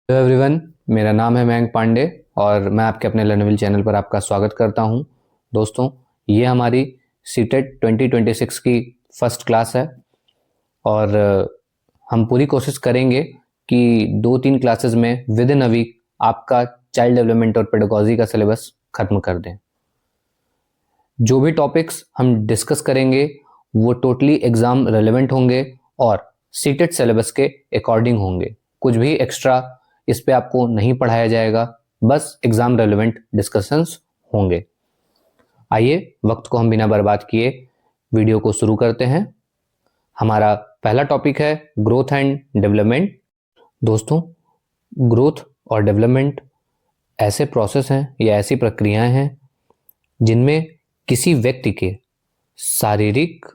Hello everyone, मेरा नाम है मयंक पांडे और मैं आपके अपने लर्नविल चैनल पर आपका स्वागत करता हूं। दोस्तों, ये हमारी सीटेट 2026 की फर्स्ट क्लास है और हम पूरी कोशिश करेंगे कि 2-3 क्लासेस में विद इन अ वीक आपका चाइल्ड डेवलपमेंट और पेडागोजी का सिलेबस खत्म कर दें। जो भी टॉपिक्स हम डिस्कस करेंगे वो टोटली एग्जाम रेलेवेंट होंगे और सीटेट सिलेबस के अकॉर्डिंग होंगे। कुछ भी एक्स्ट्रा इस पे आपको नहीं पढ़ाया जाएगा, बस एग्जाम रेलेवेंट डिस्कशंस होंगे। आइए वक्त को हम बिना बर्बाद किए वीडियो को शुरू करते हैं। हमारा पहला टॉपिक है ग्रोथ एंड डेवलपमेंट। दोस्तों, ग्रोथ और डेवलपमेंट ऐसे प्रोसेस हैं या ऐसी प्रक्रियाएं हैं जिनमें किसी व्यक्ति के शारीरिक,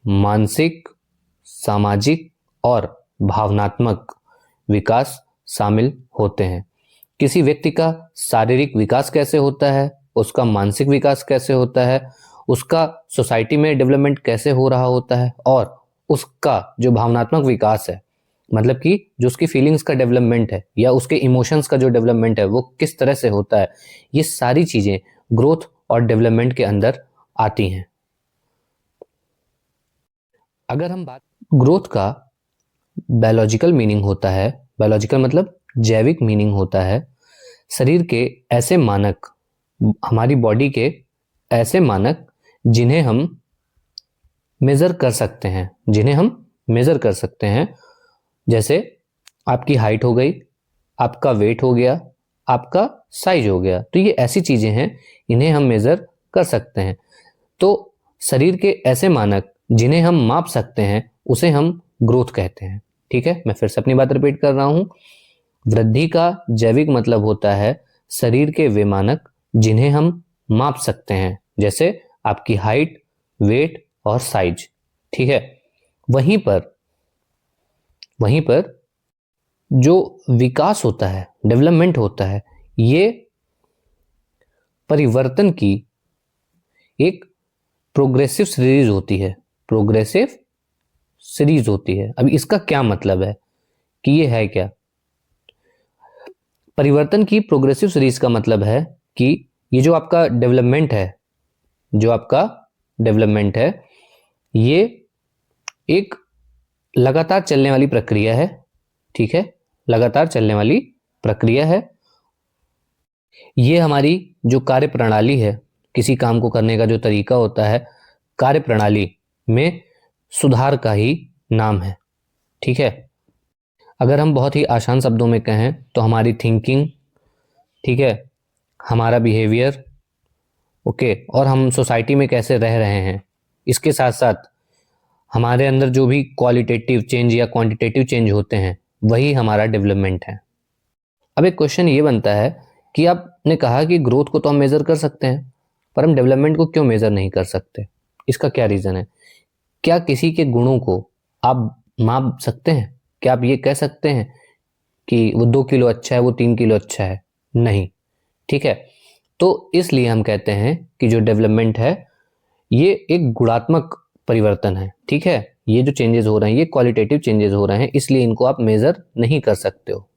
मानसिक, सामाजिक और भावनात्मक विकास शामिल होते हैं। किसी व्यक्ति का शारीरिक विकास कैसे होता है, उसका मानसिक विकास कैसे होता है, उसका सोसाइटी में डेवलपमेंट कैसे हो रहा होता है और उसका जो भावनात्मक विकास है, मतलब कि जो उसकी फीलिंग्स का डेवलपमेंट है या उसके इमोशंस का जो डेवलपमेंट है वो किस तरह से होता है, ये सारी चीजें ग्रोथ और डेवलपमेंट के अंदर आती हैं। अगर हम बात ग्रोथ का बायोलॉजिकल मीनिंग होता है, बायोलॉजिकल मतलब जैविक मीनिंग होता है शरीर के ऐसे मानक, हमारी बॉडी के ऐसे मानक जिन्हें हम मेजर कर सकते हैं, जैसे आपकी हाइट हो गई, आपका वेट हो गया, आपका साइज हो गया। तो ये ऐसी चीजें हैं, इन्हें हम मेजर कर सकते हैं। तो शरीर के ऐसे मानक जिन्हें हम माप सकते हैं उसे हम ग्रोथ कहते हैं। ठीक है, मैं फिर से अपनी बात रिपीट कर रहा हूं। वृद्धि का जैविक मतलब होता है शरीर के वे मानक जिन्हें हम माप सकते हैं, जैसे आपकी हाइट, वेट और साइज। ठीक है, वहीं पर जो विकास होता है, डेवलपमेंट होता है, ये परिवर्तन की एक प्रोग्रेसिव सीरीज होती है। अब इसका क्या मतलब है कि ये है क्या? परिवर्तन की प्रोग्रेसिव सीरीज का मतलब है कि ये जो आपका डेवलपमेंट है, ये एक लगातार चलने वाली प्रक्रिया है। ठीक है, लगातार चलने वाली प्रक्रिया है। ये हमारी जो कार्य प्रणाली है, किसी काम को करने का जो तरीका होता है, कार्य प्रणाली में सुधार का ही नाम है। ठीक है, अगर हम बहुत ही आसान शब्दों में कहें तो हमारी थिंकिंग, ठीक है, हमारा बिहेवियर, ओके, और हम सोसाइटी में कैसे रह रहे हैं, इसके साथ साथ हमारे अंदर जो भी क्वालिटेटिव चेंज या क्वांटिटेटिव चेंज होते हैं, वही हमारा डेवलपमेंट है। अब एक क्वेश्चन ये बनता है कि आपने कहा कि ग्रोथ को तो हम मेजर कर सकते हैं, पर हम डेवलपमेंट को क्यों मेजर नहीं कर सकते? इसका क्या रीजन है? क्या किसी के गुणों को आप माप सकते हैं? क्या आप ये कह सकते हैं कि वो 2 किलो अच्छा है, वो 3 किलो अच्छा है? नहीं। ठीक है, तो इसलिए हम कहते हैं कि जो डेवलपमेंट है ये एक गुणात्मक परिवर्तन है। ठीक है, ये जो चेंजेस हो रहे हैं ये क्वालिटेटिव चेंजेस हो रहे हैं, इसलिए इनको आप मेजर नहीं कर सकते हो।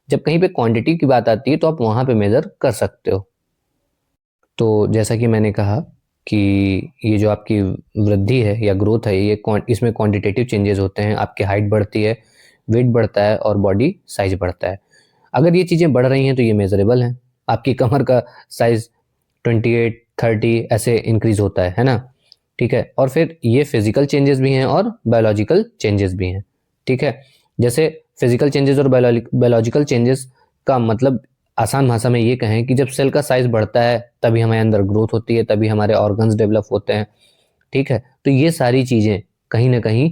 जब कहीं पे क्वांटिटी की बात आती है तो आप वहां पे मेजर कर सकते हो। तो जैसा कि मैंने कहा कि ये जो आपकी वृद्धि है या ग्रोथ है, ये इसमें क्वांटिटेटिव चेंजेस होते हैं। आपकी हाइट बढ़ती है, वेट बढ़ता है और बॉडी साइज बढ़ता है। अगर ये चीज़ें बढ़ रही हैं तो ये मेजरेबल हैं। आपकी कमर का साइज 28, 30 ऐसे इंक्रीज होता है ना? ठीक है, और फिर ये फिजिकल चेंजेस भी हैं और बायोलॉजिकल चेंजेस भी हैं। ठीक है, जैसे फिजिकल चेंजेस और बायोलॉजिकल चेंजेस का मतलब आसान भाषा में ये कहें कि जब सेल का साइज बढ़ता है तभी हमारे अंदर ग्रोथ होती है, तभी हमारे ऑर्गन्स डेवलप होते हैं। ठीक है, तो ये सारी चीजें कहीं ना कहीं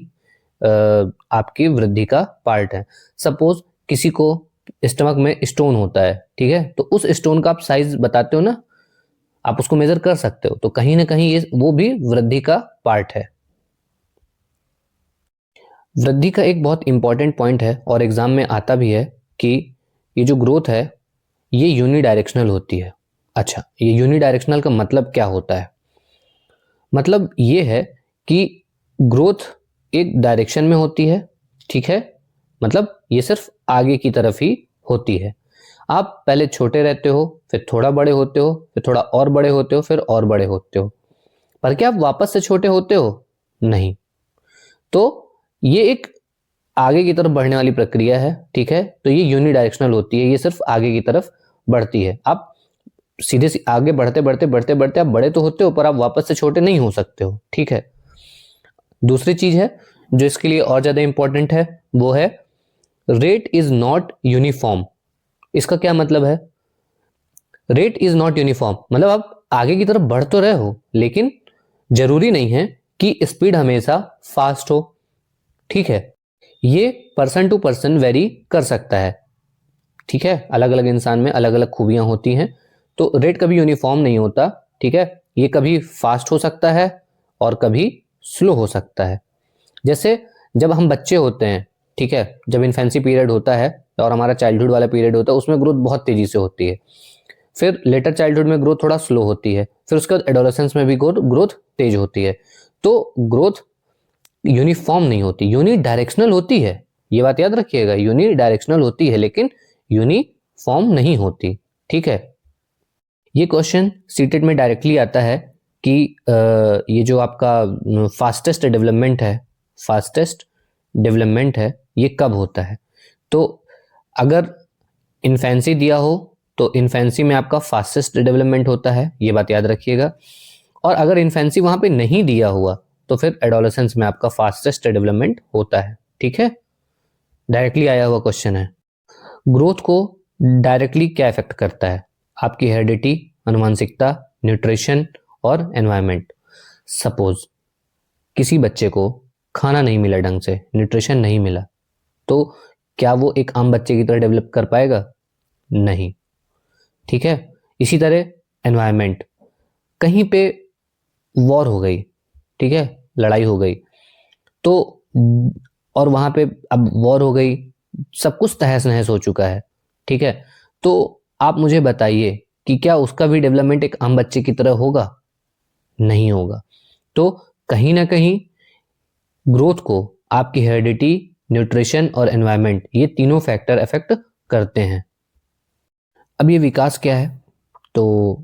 आपकी वृद्धि का पार्ट है। सपोज किसी को स्टमक में स्टोन होता है, ठीक है, तो उस स्टोन का आप साइज बताते हो ना, आप उसको मेजर कर सकते हो, तो कहीं ना कहीं ये वो भी वृद्धि का पार्ट है। वृद्धि का एक बहुत इंपॉर्टेंट पॉइंट है और एग्जाम में आता भी है कि ये जो ग्रोथ है ये यूनिडायरेक्शनल होती है। अच्छा, ये यूनिडायरेक्शनल का मतलब क्या होता है? मतलब ये है कि ग्रोथ एक डायरेक्शन में होती है। ठीक है, मतलब ये सिर्फ आगे की तरफ ही होती है। आप पहले छोटे रहते हो, फिर थोड़ा बड़े होते हो, फिर थोड़ा और बड़े होते हो, फिर और बड़े होते हो, पर क्या आप वापस से छोटे होते हो? नहीं। तो ये एक आगे की तरफ बढ़ने वाली प्रक्रिया है, ठीक है। तो ये यूनिडायरेक्शनल होती है, ये सिर्फ आगे की तरफ बढ़ती है। आप सीधे आगे बढ़ते बढ़ते बढ़ते बढ़ते आप बड़े तो होते हो, पर आप वापस से छोटे नहीं हो सकते हो, ठीक है। दूसरी चीज है जो इसके लिए और ज्यादा इंपॉर्टेंट है, वो है रेट इज नॉट यूनिफॉर्म। इसका क्या मतलब है? रेट इज नॉट यूनिफॉर्म मतलब आप आगे की तरफ बढ़ तो रहे हो, लेकिन जरूरी नहीं है कि स्पीड हमेशा फास्ट हो, ठीक है। ये पर्सन टू पर्सन वेरी कर सकता है, ठीक है। अलग अलग इंसान में अलग अलग खूबियां होती हैं, तो रेट कभी यूनिफॉर्म नहीं होता, ठीक है। ये कभी फास्ट हो सकता है और कभी स्लो हो सकता है। जैसे जब हम बच्चे होते हैं, ठीक है, जब इन्फेंसी पीरियड होता है और हमारा चाइल्डहुड वाला पीरियड होता है, उसमें ग्रोथ बहुत तेजी से होती है। फिर लेटर चाइल्डहुड में ग्रोथ थोड़ा स्लो होती है, फिर उसके बाद एडोलेसेंस में भी ग्रोथ तेज होती है। तो ग्रोथ यूनिफॉर्म नहीं होती, यूनि डायरेक्शनल होती है। ये बात याद रखिएगा, यूनि डायरेक्शनल होती है लेकिन यूनिफॉर्म नहीं होती, ठीक है। ये क्वेश्चन सीटेट में डायरेक्टली आता है कि ये जो आपका फास्टेस्ट डेवलपमेंट है ये कब होता है। तो अगर इन्फेंसी दिया हो तो इन्फेंसी में आपका फास्टेस्ट डेवलपमेंट होता है, ये बात याद रखिएगा। और अगर इन्फेंसी वहां पे नहीं दिया हुआ तो फिर एडोलेसेंस में आपका फास्टेस्ट डेवलपमेंट होता है, ठीक है। डायरेक्टली आया हुआ क्वेश्चन है। ग्रोथ को डायरेक्टली क्या इफेक्ट करता है? आपकी हेरिडिटी, आनुवंशिकता, न्यूट्रिशन और एनवायरनमेंट। सपोज किसी बच्चे को खाना नहीं मिला, ढंग से न्यूट्रिशन नहीं मिला, तो क्या वो एक आम बच्चे की तरह डेवलप कर पाएगा? नहीं, ठीक है। इसी तरह एनवायरनमेंट, कहीं पे वॉर हो गई, ठीक है, लड़ाई हो गई, तो और वहां पे अब वॉर हो गई, सब कुछ तहस नहस हो चुका है, ठीक है। तो आप मुझे बताइए कि क्या उसका भी डेवलपमेंट एक आम बच्चे की तरह होगा? नहीं होगा। तो कहीं ना कहीं ग्रोथ को आपकी हेरिडिटी, न्यूट्रिशन और एनवायरनमेंट, ये तीनों फैक्टर अफेक्ट करते हैं। अब ये विकास क्या है? तो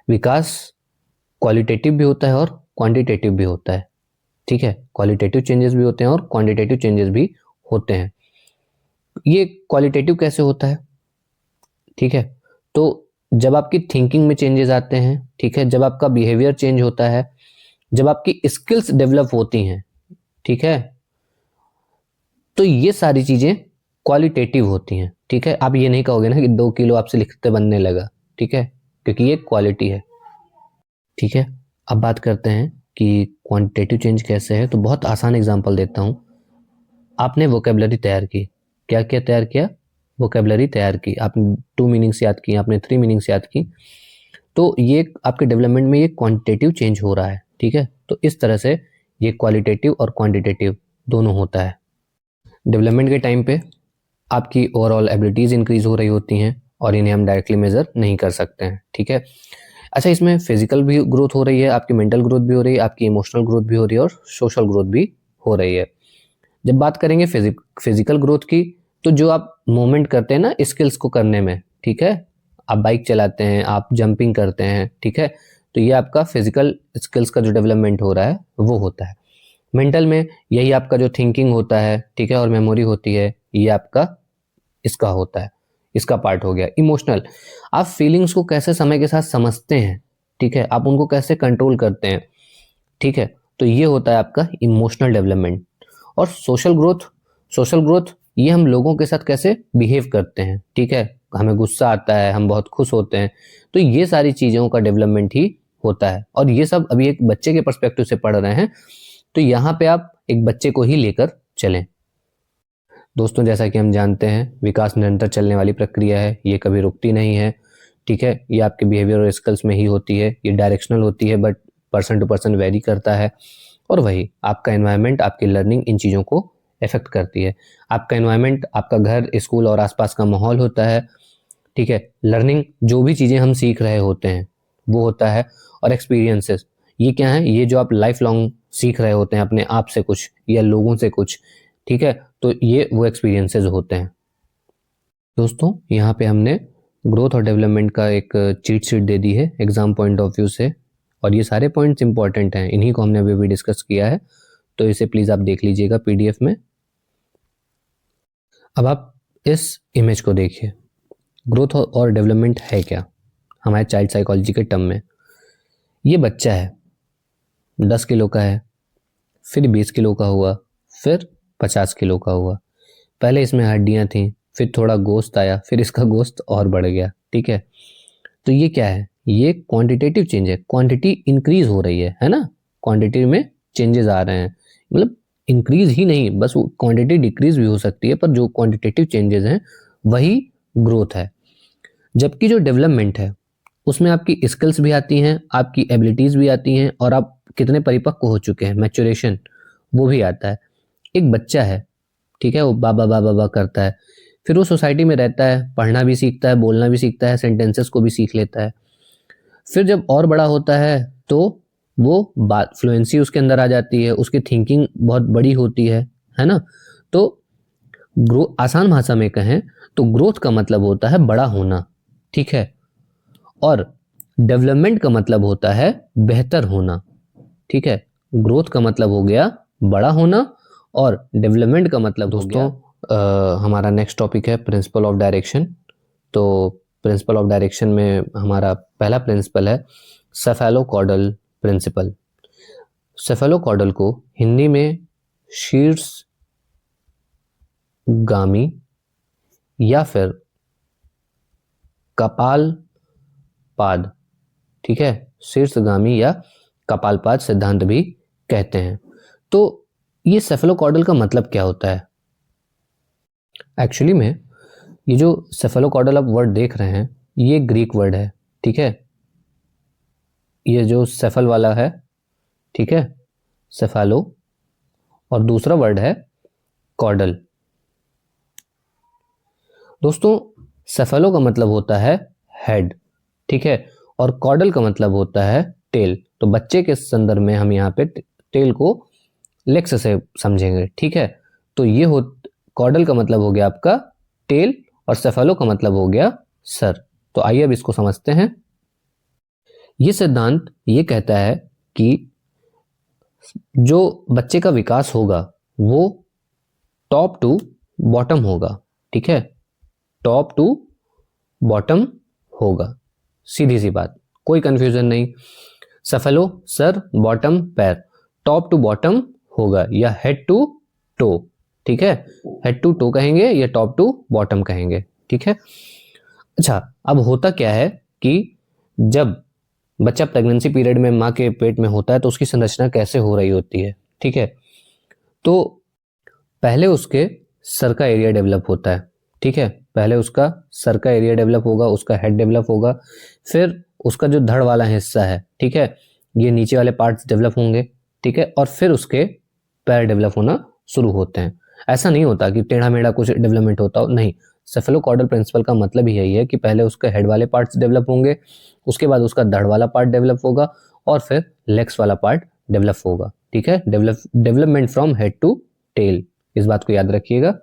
विकास क्वालिटेटिव भी होता है और क्वांटिटेटिव भी होता है, ठीक है। क्वालिटेटिव चेंजेस भी होते हैं और क्वांटिटेटिव चेंजेस भी होते हैं। ये क्वालिटेटिव कैसे होता है? ठीक है, तो जब आपकी थिंकिंग में चेंजेस आते हैं, ठीक है, जब आपका बिहेवियर चेंज होता है, जब आपकी स्किल्स डेवलप होती हैं, ठीक है, तो ये सारी चीजें क्वालिटेटिव होती हैं, ठीक है। आप ये नहीं कहोगे ना कि 2 किलो आपसे लिखते बनने लगा, ठीक है, क्योंकि ये क्वालिटी है, ठीक है। अब बात करते हैं कि क्वांटिटेटिव चेंज कैसे है। तो बहुत आसान एग्जांपल देता हूं। आपने वोकेबलरी तैयार की, क्या क्या तैयार किया? वोकेबलरी तैयार की, आपने 2 मीनिंग्स याद की, आपने 3 मीनिंग्स याद की, तो ये आपके डेवलपमेंट में ये क्वांटिटेटिव चेंज हो रहा है, ठीक है। तो इस तरह से ये क्वालिटेटिव और क्वांटिटेटिव दोनों होता है। डेवलपमेंट के टाइम पे आपकी ओवरऑल एबिलिटीज इंक्रीज हो रही होती हैं और इन्हें हम डायरेक्टली मेजर नहीं कर सकते हैं, ठीक है। अच्छा, इसमें फिजिकल भी ग्रोथ हो रही है, आपकी मेंटल ग्रोथ भी हो रही है, आपकी इमोशनल ग्रोथ भी हो रही है और सोशल ग्रोथ भी हो रही है। जब बात करेंगे फिजिकल ग्रोथ की, तो जो आप मूवमेंट करते हैं ना स्किल्स को करने में, ठीक है, आप बाइक चलाते हैं, आप जंपिंग करते हैं, ठीक है, तो ये आपका फिजिकल स्किल्स का जो डेवलपमेंट हो रहा है वो होता है। मेंटल में यही आपका जो थिंकिंग होता है, ठीक है, और मेमोरी होती है, ये आपका इसका होता है, इसका पार्ट हो गया। इमोशनल, आप फीलिंग्स को कैसे समय के साथ समझते हैं, ठीक है, आप उनको कैसे कंट्रोल करते हैं, ठीक है, तो ये होता है आपका इमोशनल डेवलपमेंट। और सोशल ग्रोथ ये हम लोगों के साथ कैसे बिहेव करते हैं, ठीक है, हमें गुस्सा आता है, हम बहुत खुश होते हैं, तो ये सारी चीजों का डेवलपमेंट ही होता है। और ये सब अभी एक बच्चे के पर्सपेक्टिव से पढ़ रहे हैं, तो यहाँ पे आप एक बच्चे को ही लेकर चलें। दोस्तों, जैसा कि हम जानते हैं विकास निरंतर चलने वाली प्रक्रिया है, ये कभी रुकती नहीं है, ठीक है। ये आपके बिहेवियर और स्किल्स में ही होती है, ये डायरेक्शनल होती है, but person to person vary करता है। और वही आपका एनवायरनमेंट, आपकी लर्निंग इन चीज़ों को इफेक्ट करती है। आपका एनवायरनमेंट, आपका घर, स्कूल और आसपास का माहौल होता है, ठीक है। लर्निंग, जो भी चीज़ें हम सीख रहे होते हैं वो होता है। और एक्सपीरियंसेस, ये क्या है? ये जो आप लाइफ लॉन्ग सीख रहे होते हैं अपने आप से कुछ या लोगों से कुछ, ठीक है, तो ये वो एक्सपीरियंसेस होते हैं। दोस्तों यहाँ पे हमने ग्रोथ और डेवलपमेंट का एक चीट शीट दे दी है एग्जाम पॉइंट ऑफ व्यू से, और ये सारे पॉइंट्स इंपॉर्टेंट हैं, इन्हीं को हमने अभी भी डिस्कस किया है, तो इसे प्लीज़ आप देख लीजिएगा पीडीएफ में। अब आप इस इमेज को देखिए, ग्रोथ और डेवलपमेंट है क्या हमारे चाइल्ड साइकोलॉजी के टर्म में। ये बच्चा है, 10 किलो का है, फिर 20 किलो का हुआ, फिर 50 किलो का हुआ। पहले इसमें हड्डियां थी, फिर थोड़ा गोश्त आया, फिर इसका गोश्त और बढ़ गया, ठीक है। तो ये क्या है, ये क्वांटिटेटिव चेंज है, क्वांटिटी इंक्रीज हो रही है ना, क्वांटिटी में चेंजेस आ रहे हैं, मतलब इंक्रीज ही नहीं, बस वो क्वांटिटी डिक्रीज भी हो सकती है, पर जो क्वांटिटेटिव चेंजेस हैं वही ग्रोथ है। जबकि जो डेवलपमेंट है उसमें आपकी स्किल्स भी आती हैं, आपकी एबिलिटीज भी आती हैं, और आप कितने परिपक्व हो चुके हैं, मैच्योरेशन, वो भी आता है। एक बच्चा है, ठीक है, वो बाबा बाबा बाबा करता है, फिर वो सोसाइटी में रहता है, पढ़ना भी सीखता है, बोलना भी सीखता है, सेंटेंसेस को भी सीख लेता है। फिर जब और बड़ा होता है तो वो बात फ्लुएंसी उसके अंदर आ जाती है, उसकी थिंकिंग बहुत बड़ी होती है ना। तो ग्रो आसान भाषा में कहें तो ग्रोथ का मतलब होता है बड़ा होना, ठीक है, और डेवलपमेंट का मतलब होता है बेहतर होना, ठीक है। ग्रोथ का मतलब हो गया बड़ा होना, और डेवलपमेंट का मतलब हो गया हमारा नेक्स्ट टॉपिक है प्रिंसिपल ऑफ डायरेक्शन। तो प्रिंसिपल ऑफ डायरेक्शन में हमारा पहला प्रिंसिपल है सेफेलोकॉर्डल प्रिंसिपल। सेफेलोकॉर्डल को हिंदी में शीर्षगामी या फिर कपालपाद, ठीक है, शीर्षगामी या कपालपाद सिद्धांत भी कहते हैं। तो ये सेफेलोकॉर्डल का मतलब क्या होता है? एक्चुअली में ये जो सेफेलोकॉर्डल आप वर्ड देख रहे हैं ये ग्रीक वर्ड है, ठीक है। ये जो सेफल वाला है, ठीक है, सेफालो, और दूसरा वर्ड है कॉर्डल। दोस्तों सेफेलो का मतलब होता है हेड, ठीक है, और कॉर्डल का मतलब होता है टेल। तो बच्चे के संदर्भ में हम यहाँ पे टेल को लेग्स से समझेंगे, ठीक है। तो ये हो कॉर्डल का मतलब हो गया आपका टेल, और सेफेलो का मतलब हो गया सर। तो आइए अब इसको समझते हैं। ये सिद्धांत ये कहता है कि जो बच्चे का विकास होगा वो टॉप टू बॉटम होगा, ठीक है, टॉप टू बॉटम होगा, सीधी सी बात, कोई कंफ्यूजन नहीं। सेफेलो सर, बॉटम पैर, टॉप टू बॉटम होगा, या हेड टू टो, ठीक है, हेड टू टो कहेंगे या टॉप टू बॉटम कहेंगे, ठीक है। अच्छा, अब होता क्या है कि जब बच्चा प्रेगनेंसी पीरियड में माँ के पेट में होता है तो उसकी संरचना कैसे हो रही होती है, ठीक है। तो पहले उसके सर का एरिया डेवलप होता है, ठीक है, पहले उसका सर का एरिया डेवलप होगा, उसका हेड डेवलप होगा, फिर उसका जो धड़ वाला हिस्सा है, ठीक है, ये नीचे वाले पार्ट्स डेवलप होंगे, ठीक है, और फिर उसके पैर डेवलप होना शुरू होते हैं। ऐसा नहीं होता कि टेढ़ा मेढ़ा कुछ डेवलपमेंट होता हो, नहीं। सेफेलोकॉर्डल प्रिंसिपल का मतलब ही यही है कि पहले उसके हेड वाले पार्ट्स डेवलप होंगे, उसके बाद उसका धड़ वाला पार्ट डेवलप होगा, और फिर लेग्स वाला पार्ट डेवलप होगा, ठीक है। Development from head to tail, इस बात को याद रखिएगा।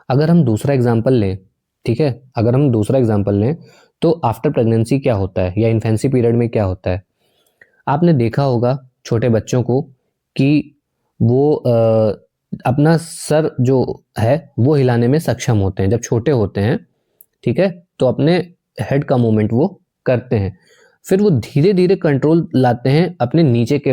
अगर हम दूसरा एग्जाम्पल लें, ठीक है, अगर हम दूसरा एग्जाम्पल लें तो आफ्टर प्रेगनेंसी क्या होता है या इन्फेंसी पीरियड में क्या होता है। आपने देखा होगा छोटे बच्चों को कि वो अपना सर जो है वो हिलाने में सक्षम होते हैं जब छोटे होते हैं, ठीक है, तो अपने हेड का मूवमेंट वो करते हैं, फिर वो धीरे धीरे कंट्रोल लाते हैं अपने नीचे के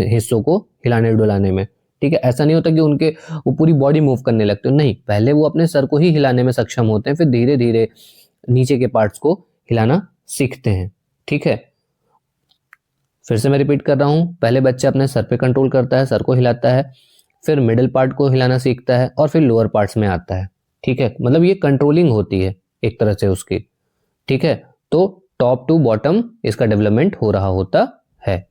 हिस्सों को हिलाने डुलाने में, ठीक है। ऐसा नहीं होता कि उनके वो पूरी बॉडी मूव करने लगते हैं, नहीं, पहले वो अपने सर को ही हिलाने में सक्षम होते हैं, फिर धीरे धीरे नीचे के पार्ट्स को हिलाना सीखते हैं, ठीक है। फिर से मैं रिपीट कर रहा हूं, पहले बच्चा अपने सर पे कंट्रोल करता है, सर को हिलाता है, फिर मिडिल पार्ट को हिलाना सीखता है, और फिर लोअर पार्ट्स में आता है, ठीक है। मतलब ये कंट्रोलिंग होती है एक तरह से उसकी, ठीक है। तो टॉप टू बॉटम इसका डेवलपमेंट हो रहा होता है।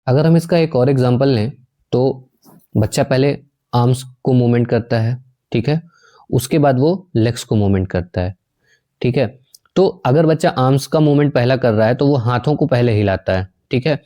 अगर हम इसका एक और एग्जांपल लें तो बच्चा पहले आर्म्स को मूवमेंट करता है, ठीक है, उसके बाद वो लेग्स को मूवमेंट करता है, ठीक है। तो अगर बच्चा आर्म्स का मूवमेंट पहला कर रहा है तो वो हाथों को पहले हिलाता है, ठीक है,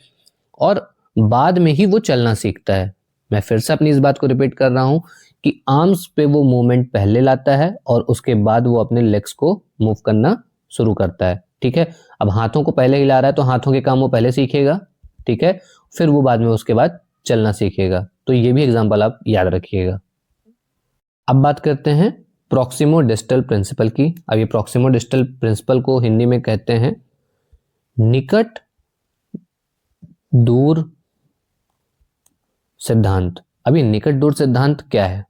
और बाद में ही वो चलना सीखता है। मैं फिर से अपनी इस बात को रिपीट कर रहा हूं कि आर्म्स पे वो मूवमेंट पहले लाता है और उसके बाद वो अपने लेग्स को मूव करना शुरू करता है। ठीक है, अब हाथों को पहले हिला रहा है तो हाथों के काम वो पहले सीखेगा। ठीक है, फिर वो बाद में उसके बाद चलना सीखेगा। तो ये भी एग्जाम्पल आप याद रखिएगा। अब बात करते हैं प्रॉक्सिमो डिस्टल प्रिंसिपल की। अब ये प्रॉक्सिमो डिस्टल प्रिंसिपल को हिंदी में कहते हैं निकट दूर सिद्धांत। अभी निकट दूर सिद्धांत क्या है?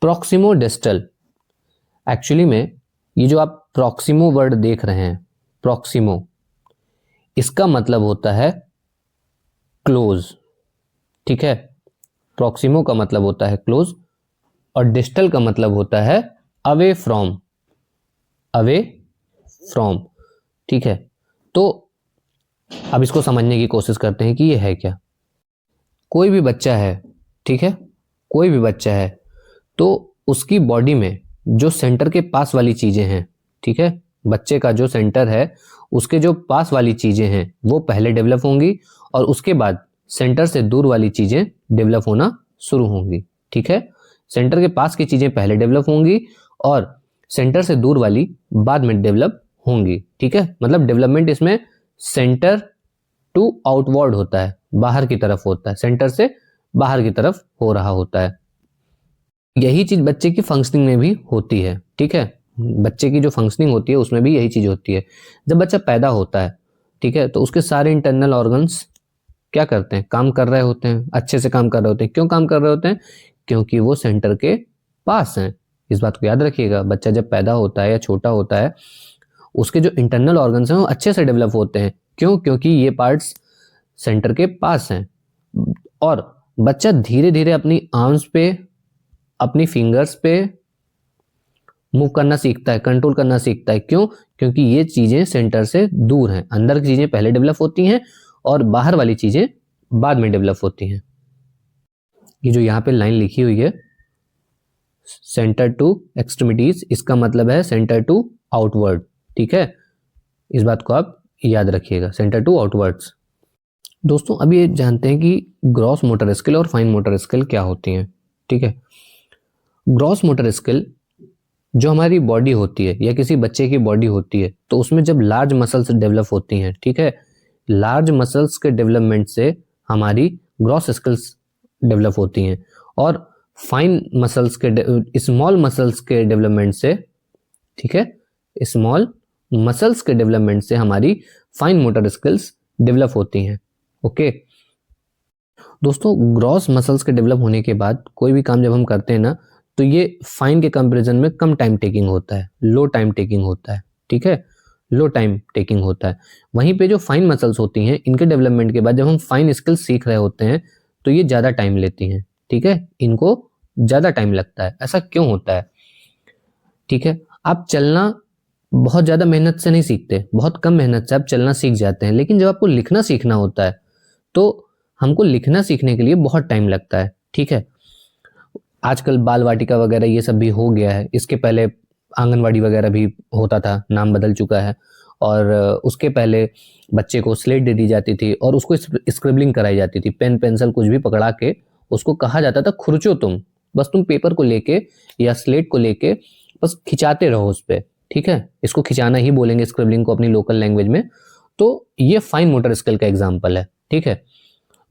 प्रॉक्सिमो डिस्टल, एक्चुअली में ये जो आप प्रॉक्सिमो वर्ड देख रहे हैं, प्रॉक्सिमो, इसका मतलब होता है क्लोज। ठीक है, प्रॉक्सिमो का मतलब होता है क्लोज और डिस्टल का मतलब होता है अवे फ्रॉम, अवे फ्रॉम। ठीक है, तो अब इसको समझने की कोशिश करते हैं कि ये है क्या। कोई भी बच्चा है, ठीक है, कोई भी बच्चा है तो उसकी बॉडी में जो सेंटर के पास वाली चीजें हैं, ठीक है, बच्चे का जो सेंटर है उसके जो पास वाली चीजें हैं वो पहले डेवलप होंगी और उसके बाद सेंटर से दूर वाली चीजें डेवलप होना शुरू होंगी। ठीक है, सेंटर के पास की चीजें पहले डेवलप होंगी और सेंटर से दूर वाली बाद में डेवलप होंगी। ठीक है, मतलब डेवलपमेंट इसमें सेंटर टू आउटवर्ड होता है, बाहर की तरफ होता है, सेंटर से बाहर की तरफ हो रहा होता है। यही चीज बच्चे की फंक्शनिंग में भी होती है। ठीक है, बच्चे की जो फंक्शनिंग होती है उसमें भी यही चीज होती है। जब बच्चा पैदा होता है, ठीक है, तो उसके सारे इंटरनल ऑर्गन्स क्या करते हैं? काम कर रहे होते हैं, अच्छे से काम कर रहे होते हैं। क्यों काम कर रहे होते हैं? क्योंकि वो सेंटर के पास हैं। इस बात को याद रखिएगा, बच्चा जब पैदा होता है या छोटा होता है उसके जो इंटरनल ऑर्गन्स हैं वो अच्छे से डेवलप होते हैं। क्यों? क्योंकि ये पार्ट्स सेंटर के पास हैं और बच्चा धीरे धीरे अपनी आर्म्स पे, अपनी फिंगर्स पे मूव करना सीखता है, कंट्रोल करना सीखता है। क्यों? क्योंकि ये चीजें सेंटर से दूर हैं। अंदर की चीजें पहले डेवलप होती हैं और बाहर वाली चीजें बाद में डेवलप होती हैं। ये जो यहाँ पे लाइन लिखी हुई है सेंटर टू एक्सट्रीमिटीज, इसका मतलब है सेंटर टू आउटवर्ड। ठीक है, इस बात को आप याद रखिएगा, सेंटर टू आउटवर्ड्स। दोस्तों अब ये जानते हैं कि ग्रॉस मोटर स्किल और फाइन मोटर स्किल क्या होती हैं। ठीक है, ग्रॉस मोटर स्किल जो हमारी बॉडी होती है या किसी बच्चे की बॉडी होती है तो उसमें जब लार्ज मसल्स डेवलप होती हैं, ठीक है, लार्ज मसल्स के डेवलपमेंट से हमारी ग्रॉस स्किल्स डेवलप होती हैं और फाइन मसल्स के, स्मॉल मसल्स के डेवलपमेंट से, ठीक है, स्मॉल मसल्स के डेवलपमेंट से हमारी फाइन मोटर स्किल्स डेवलप होती हैं। ओके दोस्तों, ग्रॉस मसल्स के डेवलप होने के बाद कोई भी काम जब हम करते हैं ना तो ये फाइन के कंपैरिजन में कम टाइम टेकिंग होता है, लो टाइम टेकिंग होता है। ठीक है, लो टाइम टेकिंग होता है। वहीं पे जो फाइन मसल्स होती हैं इनके डेवलपमेंट के बाद जब हम फाइन स्किल्स सीख रहे होते हैं तो ये ज़्यादा टाइम लेती हैं। ठीक है, इनको ज़्यादा टाइम लगता है। ऐसा क्यों होता है? ठीक है, आप चलना बहुत ज़्यादा मेहनत से नहीं सीखते, बहुत कम मेहनत से आप चलना सीख जाते हैं, लेकिन जब आपको लिखना सीखना होता है तो हमको लिखना सीखने के लिए बहुत टाइम लगता है। ठीक है, आजकल बाल वाटिका वगैरह ये सब भी हो गया है, इसके पहले आंगनवाड़ी वगैरह भी होता था, नाम बदल चुका है। और उसके पहले बच्चे को स्लेट दे दी जाती थी और उसको स्क्रिबलिंग कराई जाती थी, पेन पेंसिल कुछ भी पकड़ा के उसको कहा जाता था खुरचो तुम, बस तुम पेपर को लेके या स्लेट को लेके बस खिंचाते रहो उस पर। ठीक है, इसको खिंचाना ही बोलेंगे स्क्रिबलिंग को अपनी लोकल लैंग्वेज में। तो ये फाइन मोटर स्किल का एग्जाम्पल है। ठीक है,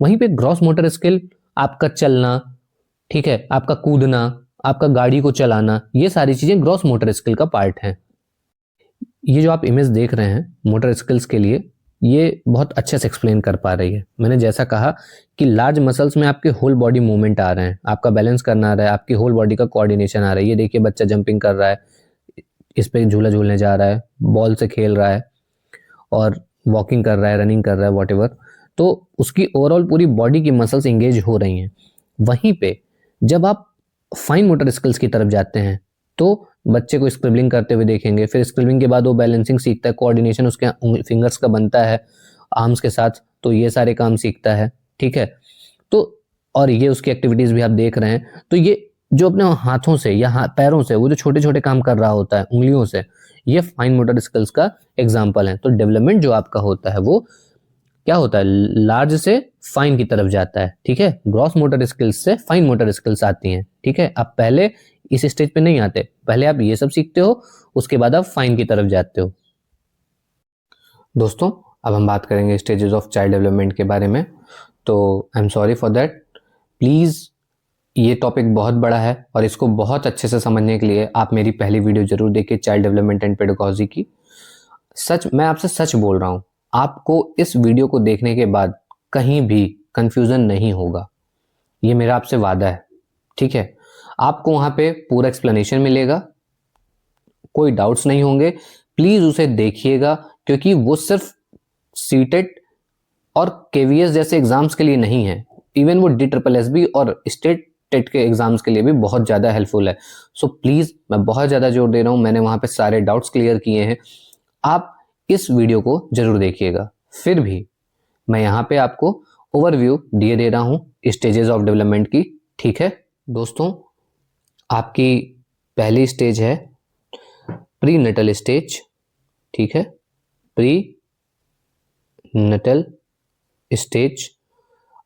वहीं पे ग्रॉस मोटर स्किल आपका चलना, ठीक है, आपका कूदना, आपका गाड़ी को चलाना, ये सारी चीजें ग्रॉस मोटर स्किल का पार्ट हैं। ये जो आप इमेज देख रहे हैं मोटर स्किल्स के लिए, ये बहुत अच्छे से एक्सप्लेन कर पा रही है। मैंने जैसा कहा कि लार्ज मसल्स में आपके होल बॉडी मूवमेंट आ रहे हैं, आपका बैलेंस करना आ रहा है, आपकी होल बॉडी का कोऑर्डिनेशन आ रहा है। ये देखिए बच्चा जंपिंग कर रहा है, इस पे झूला झूलने जा रहा है, बॉल से खेल रहा है और वॉकिंग कर रहा है, रनिंग कर रहा है, वॉटएवर। तो उसकी ओवरऑल पूरी बॉडी की मसल्स इंगेज हो रही हैं। वहीं पे जब आप फाइन मोटर स्किल्स की तरफ जाते हैं तो बच्चे को स्क्रिबलिंग करते हुए देखेंगे, फिर स्क्रिबलिंग के बाद वो बैलेंसिंग सीखता है, कोऑर्डिनेशन उसके फिंगर्स का बनता है आर्म्स के साथ, तो ये सारे काम सीखता है। ठीक है, तो और ये उसकी एक्टिविटीज भी आप देख रहे हैं। तो ये जो अपने हाथों से या पैरों से वो जो छोटे छोटे काम कर रहा होता है उंगलियों से, ये फाइन मोटर स्किल्स का एग्जाम्पल है। तो डेवलपमेंट जो आपका होता है वो क्या होता है, लार्ज से फाइन की तरफ जाता है, ठीक है। ग्रॉस मोटर स्किल्स से फाइन मोटर स्किल्स आती हैं, ठीक है। आप पहले इस स्टेज पे नहीं आते, पहले आप ये सब सीखते हो, उसके बाद आप फाइन की तरफ जाते हो। दोस्तों अब हम बात करेंगे स्टेजेस ऑफ चाइल्ड डेवलपमेंट के बारे में। तो I am sorry for that, please ये टॉपिक बहुत बड़ा है और इसको बहुत अच्छे से समझने के लिए आप मेरी पहली वीडियो जरूर देखिए, चाइल्ड डेवलपमेंट एंड पेडागोजी की। मैं आपसे सच बोल रहा हूँ, आपको इस वीडियो को देखने के बाद कहीं भी कंफ्यूजन नहीं होगा, ये मेरा आपसे वादा है, ठीक है। आपको वहां पे पूरा एक्सप्लेनेशन मिलेगा, कोई डाउट्स नहीं होंगे। प्लीज उसे देखिएगा, क्योंकि वो सिर्फ सीटेट और केवीएस जैसे एग्जाम्स के लिए नहीं है, इवन वो DSSB और स्टेट टेट के एग्जाम्स के लिए भी बहुत ज़्यादा हेल्पफुल है। सो प्लीज़, मैं बहुत ज़्यादा जोर दे रहा हूँ, मैंने वहाँ पे सारे डाउट्स क्लियर किए हैं, आप इस वीडियो को जरूर देखिएगा। फिर भी मैं यहाँ पे आपको ओवरव्यू दिए दे रहा हूँ स्टेजेस ऑफ डेवलपमेंट की, ठीक है। दोस्तों आपकी पहली स्टेज है प्री नटल स्टेज, ठीक है, प्री नटल स्टेज।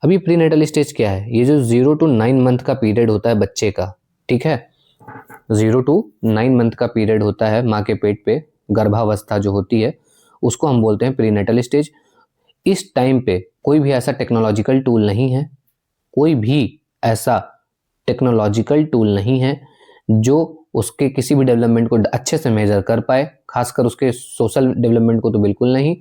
अभी प्री नेटल स्टेज क्या है, ये जो 0 to 9 मंथ का पीरियड होता है बच्चे का, ठीक है, 0 to 9 मंथ का पीरियड होता है माँ के पेट पे, गर्भावस्था जो होती है उसको हम बोलते हैं प्री नेटल स्टेज। इस टाइम पे कोई भी ऐसा टेक्नोलॉजिकल टूल नहीं है, कोई भी ऐसा टेक्नोलॉजिकल टूल नहीं है जो उसके किसी भी डेवलपमेंट को अच्छे से मेजर कर पाए, खासकर उसके सोशल डेवलपमेंट को तो बिल्कुल नहीं।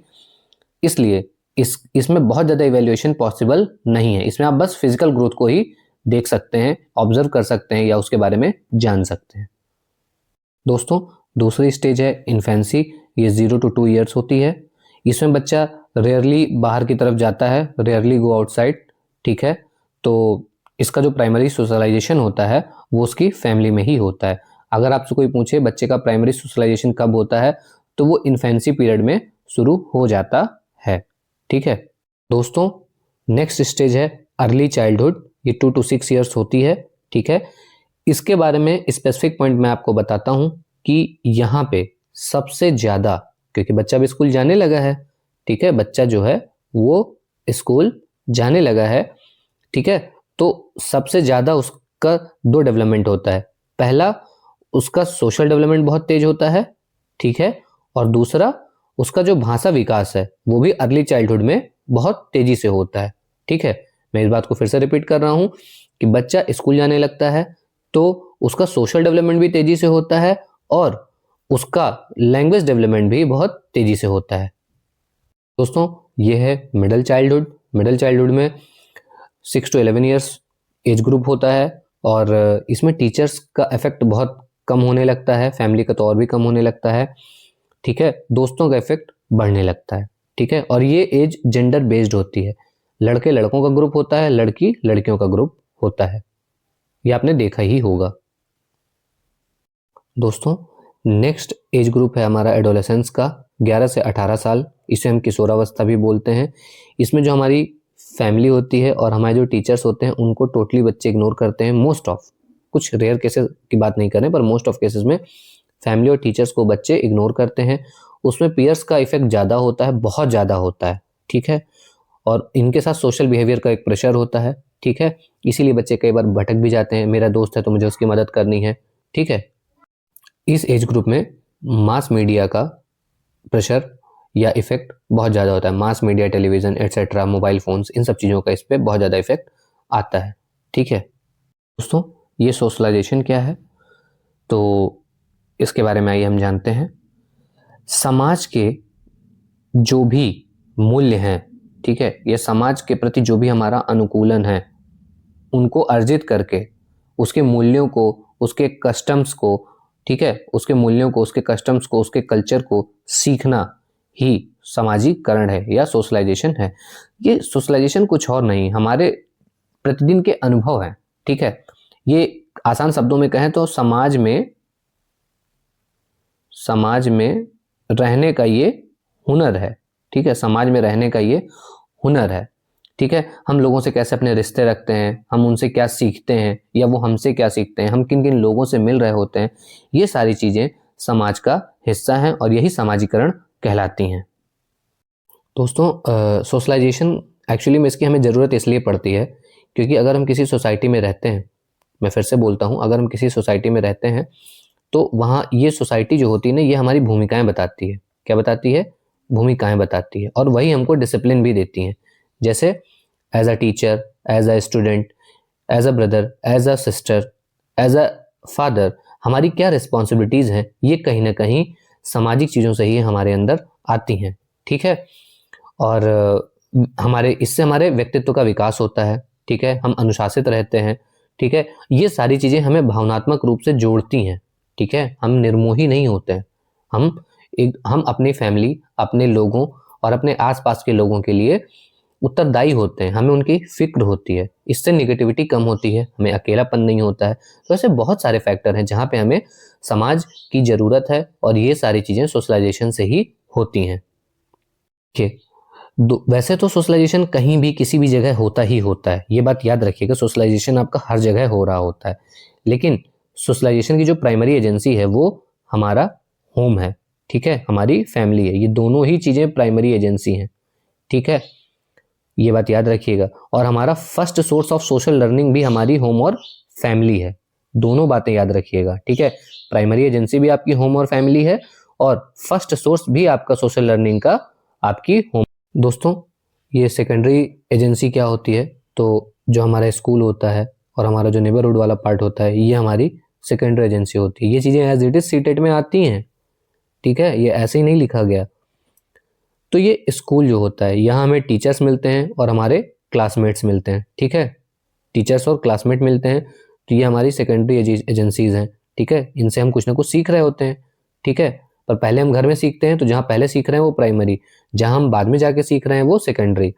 इसलिए इसमें बहुत ज़्यादा इवैल्यूएशन पॉसिबल नहीं है, इसमें आप बस फिजिकल ग्रोथ को ही देख सकते हैं, ऑब्जर्व कर सकते हैं या उसके बारे में जान सकते हैं। दोस्तों दूसरी स्टेज है इन्फेंसी, ये 0 to 2 ईयर्स होती है। इसमें बच्चा रेयरली बाहर की तरफ जाता है, रेयरली गो आउटसाइड, ठीक है। तो इसका जो प्राइमरी सोशलाइजेशन होता है वो उसकी फैमिली में ही होता है। अगर आपसे कोई पूछे बच्चे का प्राइमरी सोशलाइजेशन कब होता है, तो वो इन्फेंसी पीरियड में शुरू हो जाता है, ठीक है। दोस्तों नेक्स्ट स्टेज है अर्ली चाइल्डहुड, ये 2 to 6 ईयर्स होती है, ठीक है। इसके बारे में स्पेसिफिक पॉइंट मैं आपको बताता हूं कि यहाँ पे सबसे ज्यादा, क्योंकि बच्चा भी स्कूल जाने लगा है, ठीक है, बच्चा जो है वो स्कूल जाने लगा है, ठीक है। तो सबसे ज्यादा उसका 2 डेवलपमेंट होता है, पहला उसका सोशल डेवलपमेंट बहुत तेज होता है, ठीक है, और दूसरा उसका जो भाषा विकास है वो भी अर्ली चाइल्डहुड में बहुत तेजी से होता है, ठीक है। मैं इस बात को फिर से रिपीट कर रहा हूं कि बच्चा स्कूल जाने लगता है तो उसका सोशल डेवलपमेंट भी तेजी से होता है और उसका लैंग्वेज डेवलपमेंट भी बहुत तेजी से होता है। दोस्तों ये है मिडिल चाइल्डहुड। मिडिल चाइल्डहुड में 6 to 11 ईयर्स एज ग्रुप होता है और इसमें टीचर्स का इफेक्ट बहुत कम होने लगता है, फैमिली का तो और भी कम होने लगता है, ठीक है। दोस्तों का इफेक्ट बढ़ने लगता है, ठीक है। और ये एज जेंडर बेस्ड होती है, लड़के लड़कों का ग्रुप होता है, लड़की लड़कियों का ग्रुप होता है, ये आपने देखा ही होगा। दोस्तों नेक्स्ट एज ग्रुप है हमारा एडोलेसेंस का, 11 से 18 साल, इसे हम किशोरावस्था भी बोलते हैं। इसमें जो हमारी फैमिली होती है और हमारे जो टीचर्स होते हैं उनको टोटली बच्चे इग्नोर करते हैं। मोस्ट ऑफ, कुछ रेयर केसेस की बात नहीं करें, पर मोस्ट ऑफ केसेस में फैमिली और टीचर्स को बच्चे इग्नोर करते हैं। उसमें पीयर्स का इफेक्ट ज़्यादा होता है, बहुत ज़्यादा होता है, ठीक है। और इनके साथ सोशल बिहेवियर का एक प्रेशर होता है, ठीक है। इसीलिए बच्चे कई बार भटक भी जाते हैं, मेरा दोस्त है तो मुझे उसकी मदद करनी है, ठीक है। इस एज ग्रुप में मास मीडिया का प्रेशर या इफेक्ट बहुत ज़्यादा होता है, mass media, television etcetera, mobile phones, इन सब चीज़ों का इस पर बहुत ज़्यादा इफेक्ट आता है, ठीक है। दोस्तों ये सोशलाइजेशन क्या है, तो इसके बारे में आइए हम जानते हैं। समाज के जो भी मूल्य हैं, ठीक है, ये समाज के प्रति जो भी हमारा अनुकूलन है उनको अर्जित करके उसके मूल्यों को, उसके कस्टम्स को, ठीक है, उसके मूल्यों को, उसके कस्टम्स को, उसके कल्चर को सीखना ही सामाजिकरण है या सोशलाइजेशन है। ये सोशलाइजेशन कुछ और नहीं, हमारे प्रतिदिन के अनुभव हैं, ठीक है। ये आसान शब्दों में कहें तो समाज में रहने का ये हुनर है, ठीक है, समाज में रहने का ये हुनर है, ठीक है। हम लोगों से कैसे अपने रिश्ते रखते हैं, हम उनसे क्या सीखते हैं या वो हमसे क्या सीखते हैं, हम किन किन लोगों से मिल रहे होते हैं, ये सारी चीज़ें समाज का हिस्सा हैं और यही सामाजिकरण कहलाती हैं। दोस्तों सोशलाइजेशन एक्चुअली में इसकी हमें ज़रूरत इसलिए पड़ती है क्योंकि अगर हम किसी सोसाइटी में रहते हैं, मैं फिर से बोलता हूँ, अगर हम किसी सोसाइटी में रहते हैं तो वहाँ ये सोसाइटी जो होती है ना, ये हमारी भूमिकाएं बताती है। क्या बताती है? भूमिकाएं बताती है, और वही हमको डिसिप्लिन भी देती हैं। जैसे as a teacher, as a student, as a brother, as a sister, as a father, हमारी क्या रिस्पॉन्सिबिलिटीज़ हैं, ये कहीं ना कहीं सामाजिक चीज़ों से ही हमारे अंदर आती हैं। ठीक है। और हमारे इससे हमारे व्यक्तित्व का विकास होता है। ठीक है, हम अनुशासित रहते हैं। ठीक है, ये सारी चीज़ें हमें भावनात्मक रूप से जोड़ती हैं। ठीक है, हम निर्मोही नहीं होते हैं। हम अपनी फैमिली, अपने लोगों और अपने आसपास के लोगों के लिए उत्तरदायी होते हैं, हमें उनकी फिक्र होती है। इससे निगेटिविटी कम होती है, हमें अकेलापन नहीं होता है। तो ऐसे बहुत सारे फैक्टर हैं जहाँ पे हमें समाज की ज़रूरत है, और ये सारी चीज़ें सोशलाइजेशन से ही होती हैं। ठीक, वैसे तो सोशलाइजेशन कहीं भी किसी भी जगह होता ही होता है, ये बात याद रखिएगा। सोशलाइजेशन आपका हर जगह हो रहा होता है, लेकिन सोशलाइजेशन की जो प्राइमरी एजेंसी है वो हमारा होम है। ठीक है, हमारी फैमिली है। ये दोनों ही चीज़ें प्राइमरी एजेंसी हैं। ठीक है, ये बात याद रखिएगा। और हमारा first source of social learning भी हमारी होम और फैमिली है। दोनों बातें याद रखिएगा। ठीक है, प्राइमरी एजेंसी भी आपकी होम और फैमिली है, और फर्स्ट सोर्स भी आपका सोशल लर्निंग का आपकी होम। दोस्तों, ये सेकेंडरी एजेंसी क्या होती है? तो जो हमारा स्कूल होता है और हमारा जो नेबरहुड वाला पार्ट होता है, ये हमारी सेकेंडरी एजेंसी होती है। ये चीज़ें एज इट इज सीटेट में आती हैं। ठीक है, ये ऐसे ही नहीं लिखा गया। तो ये स्कूल जो होता है, यहाँ हमें टीचर्स मिलते हैं और हमारे क्लासमेट्स मिलते हैं। ठीक है, टीचर्स और क्लासमेट मिलते हैं, तो ये हमारी सेकेंडरी एजेंसीज हैं। ठीक है, इनसे हम कुछ ना कुछ सीख रहे होते हैं। ठीक है, पर पहले हम घर में सीखते हैं, तो जहाँ पहले सीख रहे हैं वो प्राइमरी, जहाँ हम बाद में जाके सीख रहे हैं वो सेकेंडरी।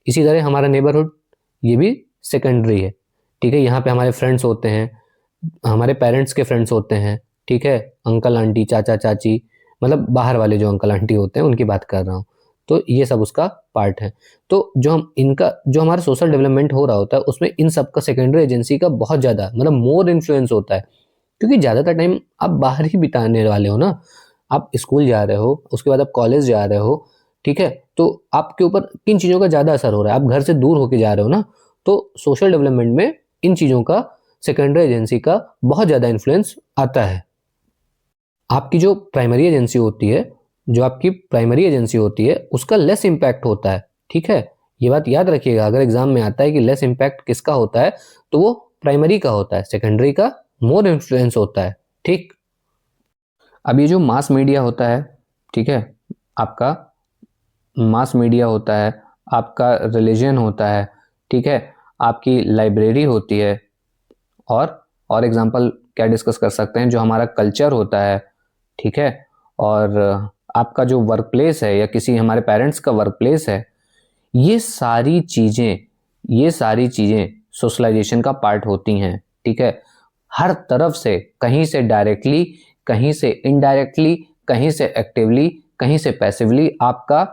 इसी तरह हमारा नेबरहुड, ये भी सेकेंडरी है। ठीक है, यहाँ पे हमारे फ्रेंड्स होते हैं, हमारे पेरेंट्स के फ्रेंड्स होते हैं। ठीक है, अंकल आंटी, चाचा चाची, मतलब बाहर वाले जो अंकल आंटी होते हैं उनकी बात कर रहा हूँ। तो ये सब उसका पार्ट है। तो जो हम इनका जो हमारा सोशल डेवलपमेंट हो रहा होता है, उसमें इन सब का सेकेंडरी एजेंसी का बहुत ज़्यादा, मतलब मोर इन्फ्लुएंस होता है। क्योंकि ज़्यादातर टाइम आप बाहर ही बिताने वाले हो ना। आप स्कूल जा रहे हो, उसके बाद आप कॉलेज जा रहे हो। ठीक है, तो आपके ऊपर किन चीज़ों का ज़्यादा असर हो रहा है? आप घर से दूर होके जा रहे हो ना, तो सोशल डेवलपमेंट में इन चीज़ों का, सेकेंडरी एजेंसी का बहुत ज़्यादा इन्फ्लुएंस आता है। आपकी जो प्राइमरी एजेंसी होती है, उसका लेस इम्पैक्ट होता है। ठीक है, ये बात याद रखिएगा। अगर एग्जाम में आता है कि लेस इम्पैक्ट किसका होता है, तो वो प्राइमरी का होता है, सेकेंडरी का मोर इन्फ्लुएंस होता है। ठीक, अब ये जो मास मीडिया होता है, ठीक है, आपका मास मीडिया होता है, आपका रिलीजन होता है। ठीक है, आपकी लाइब्रेरी होती है, और एग्जांपल क्या डिस्कस कर सकते हैं, जो हमारा कल्चर होता है। ठीक है, और आपका जो वर्क प्लेस है या किसी हमारे पेरेंट्स का वर्क प्लेस है, ये सारी चीज़ें सोशलाइजेशन का पार्ट होती हैं। ठीक है, हर तरफ से, कहीं से डायरेक्टली, कहीं से इनडायरेक्टली, कहीं से एक्टिवली, कहीं से पैसिवली आपका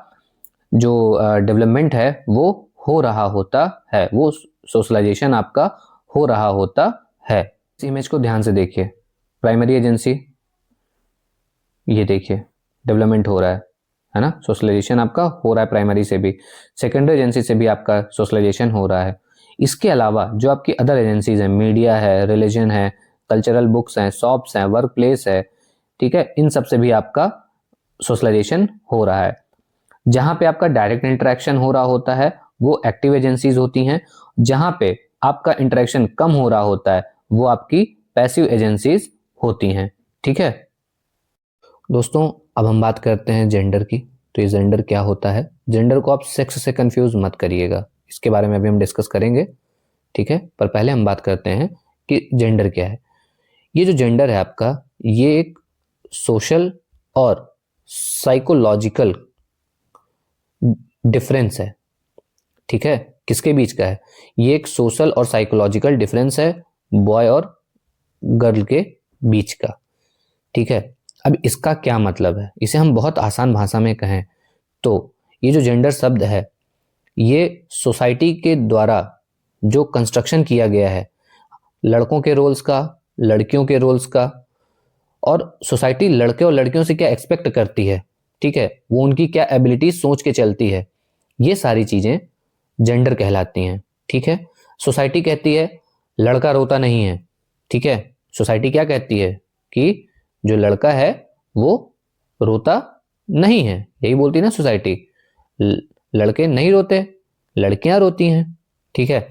जो डेवलपमेंट है वो हो रहा होता है, वो सोशलाइजेशन आपका हो रहा होता है। इस इमेज को ध्यान से देखिए। प्राइमरी एजेंसी, ये देखिए डेवलपमेंट हो रहा है ना, सोशलाइजेशन आपका हो रहा है प्राइमरी से भी, सेकेंडरी एजेंसी से भी आपका सोशलाइजेशन हो रहा है। इसके अलावा जो आपकी अदर एजेंसीज हैं, मीडिया है, रिलीजन है, कल्चरल बुक्स हैं, शॉप्स हैं, वर्क प्लेस है, ठीक है, इन सब से भी आपका सोशलाइजेशन हो रहा है। जहां पे आपका डायरेक्ट इंटरेक्शन हो रहा होता है वो एक्टिव एजेंसीज होती हैं, जहां पे आपका इंटरेक्शन कम हो रहा होता है वो आपकी पैसिव एजेंसीज होती हैं। ठीक है दोस्तों, अब हम बात करते हैं जेंडर की। तो ये जेंडर क्या होता है? जेंडर को आप सेक्स से कंफ्यूज मत करिएगा, इसके बारे में अभी हम डिस्कस करेंगे। ठीक है, पर पहले हम बात करते हैं कि जेंडर क्या है। ये जो जेंडर है आपका, ये एक सोशल और साइकोलॉजिकल डिफरेंस है। ठीक है, किसके बीच का है? ये एक सोशल और साइकोलॉजिकल डिफरेंस है बॉय और गर्ल के बीच का। ठीक है, अब इसका क्या मतलब है? इसे हम बहुत आसान भाषा में कहें तो ये जो जेंडर शब्द है, ये सोसाइटी के द्वारा जो कंस्ट्रक्शन किया गया है लड़कों के रोल्स का, लड़कियों के रोल्स का, और सोसाइटी लड़के और लड़कियों से क्या एक्सपेक्ट करती है, ठीक है, वो उनकी क्या एबिलिटी सोच के चलती है, ये सारी चीजें जेंडर कहलाती हैं। ठीक है, सोसाइटी कहती है लड़का रोता नहीं है। ठीक है, सोसाइटी क्या कहती है कि जो लड़का है वो रोता नहीं है, यही बोलती है ना सोसाइटी। लड़के नहीं रोते, लड़कियां रोती हैं। ठीक है,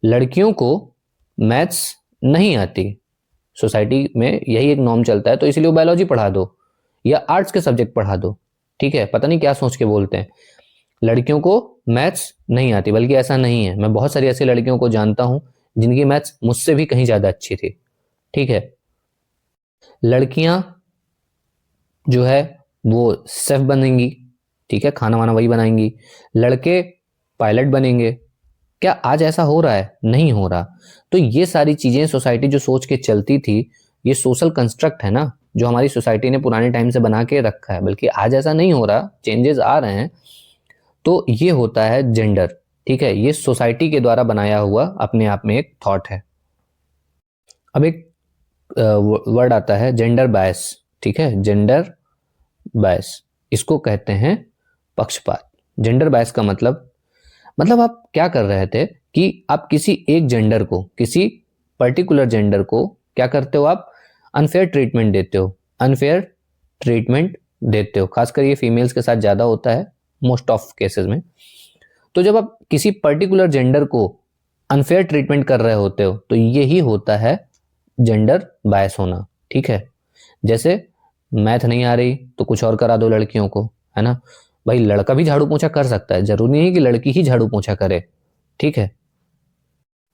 लड़कियों को मैथ्स नहीं आती, सोसाइटी में यही एक नॉर्म चलता है, तो इसलिए वो बायोलॉजी पढ़ा दो या आर्ट्स के सब्जेक्ट पढ़ा दो। ठीक है, पता नहीं क्या सोच के बोलते हैं। लड़कियों को मैथ्स नहीं आती, बल्कि ऐसा नहीं है, मैं बहुत सारी ऐसी लड़कियों को जानता हूं जिनकी मैथ्स मुझसे भी कहीं ज्यादा अच्छी थी। ठीक है, लड़कियां जो है वो शेफ बनेंगी। ठीक है, खाना वाना वही बनाएंगी। लड़के पायलट बनेंगे। क्या आज ऐसा हो रहा है? नहीं हो रहा। तो ये सारी चीजें सोसाइटी जो सोच के चलती थी, ये सोशल कंस्ट्रक्ट है ना, जो हमारी सोसाइटी ने पुराने टाइम से बना के रखा है, बल्कि आज ऐसा नहीं हो रहा, चेंजेस आ रहे हैं। तो ये होता है जेंडर। ठीक है, ये सोसाइटी के द्वारा बनाया हुआ अपने आप में एक थॉट है। अब एक वर्ड आता है जेंडर बायस। ठीक है, जेंडर बायस, इसको कहते हैं पक्षपात। जेंडर बायस का मतलब आप क्या कर रहे थे कि आप किसी एक जेंडर को, किसी पर्टिकुलर जेंडर को क्या करते हो, आप अनफेयर ट्रीटमेंट देते हो। अनफेयर ट्रीटमेंट देते हो, खासकर ये फीमेल्स के साथ ज्यादा होता है मोस्ट ऑफ केसेस में। तो जब आप किसी पर्टिकुलर जेंडर को अनफेयर ट्रीटमेंट कर रहे होते हो, तो यही होता है जेंडर बायस होना। ठीक है, जैसे मैथ नहीं आ रही तो कुछ और करा दो लड़कियों को, है ना। भाई लड़का भी झाड़ू पोछा कर सकता है, जरूरी नहीं है कि लड़की ही झाड़ू पोछा करे। ठीक है,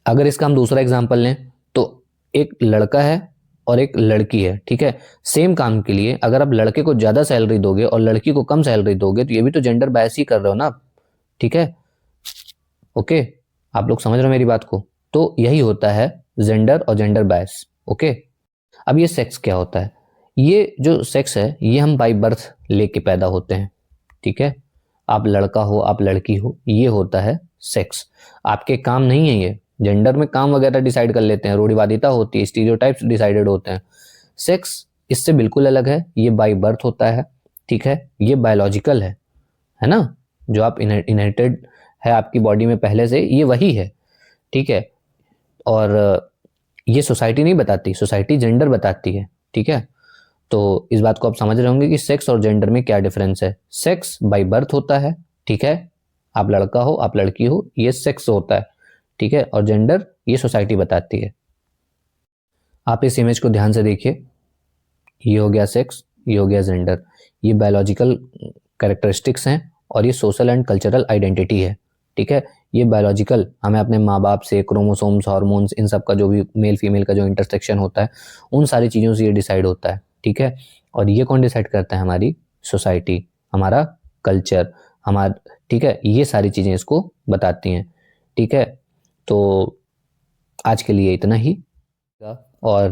अगर इसका हम दूसरा एग्जांपल लें तो एक लड़का है और एक लड़की है। ठीक है, सेम काम के लिए अगर आप लड़के को ज्यादा सैलरी दोगे और लड़की को कम सैलरी दोगे, तो ये भी तो जेंडर बायस ही कर रहे हो ना। ठीक है, ओके, आप लोग समझ रहे हो मेरी बात को। तो यही होता है जेंडर और जेंडर बायस। ओके, अब ये सेक्स क्या होता है? ये जो सेक्स है ये हम बाई बर्थ लेके पैदा होते हैं। ठीक है, आप लड़का हो आप लड़की हो, ये होता है सेक्स। आपके काम नहीं है ये। जेंडर में काम वगैरह डिसाइड कर लेते हैं, रूढ़िवादिता होती है, स्टीरियोटाइप्स डिसाइडेड होते हैं। सेक्स इससे बिल्कुल अलग है, ये बाई बर्थ होता है। ठीक है, ये बायोलॉजिकल है ना, जो आप इनहेरिटेड है आपकी बॉडी में पहले से, ये वही है। ठीक है, और ये सोसाइटी नहीं बताती, सोसाइटी जेंडर बताती है। ठीक है, तो इस बात को आप समझ रहे होंगे कि सेक्स और जेंडर में क्या डिफरेंस है। सेक्स बाय बर्थ होता है। ठीक है, आप लड़का हो आप लड़की हो, ये सेक्स होता है। ठीक है, और जेंडर ये सोसाइटी बताती है। आप इस इमेज को ध्यान से देखिए, ये हो गया सेक्स, ये हो गया जेंडर। ये बायोलॉजिकल कैरेक्टरिस्टिक्स हैं और ये सोशल एंड कल्चरल आइडेंटिटी है। ठीक है, ये बायोलॉजिकल हमें अपने माँ बाप से, क्रोमोसोम्स, हार्मोन्स, इन सब का जो भी मेल फीमेल का जो इंटरसेक्शन होता है, उन सारी चीज़ों से ये डिसाइड होता है। ठीक है, और ये कौन डिसाइड करता है? हमारी सोसाइटी, हमारा कल्चर, हमारा। ठीक है, ये सारी चीज़ें इसको बताती हैं। ठीक है, तो आज के लिए इतना ही। और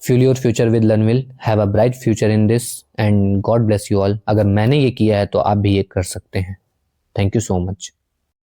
fuel your future with Learnvil, have a bright future in this and God bless you all. अगर मैंने ये किया है तो आप भी ये कर सकते हैं। Thank you so much.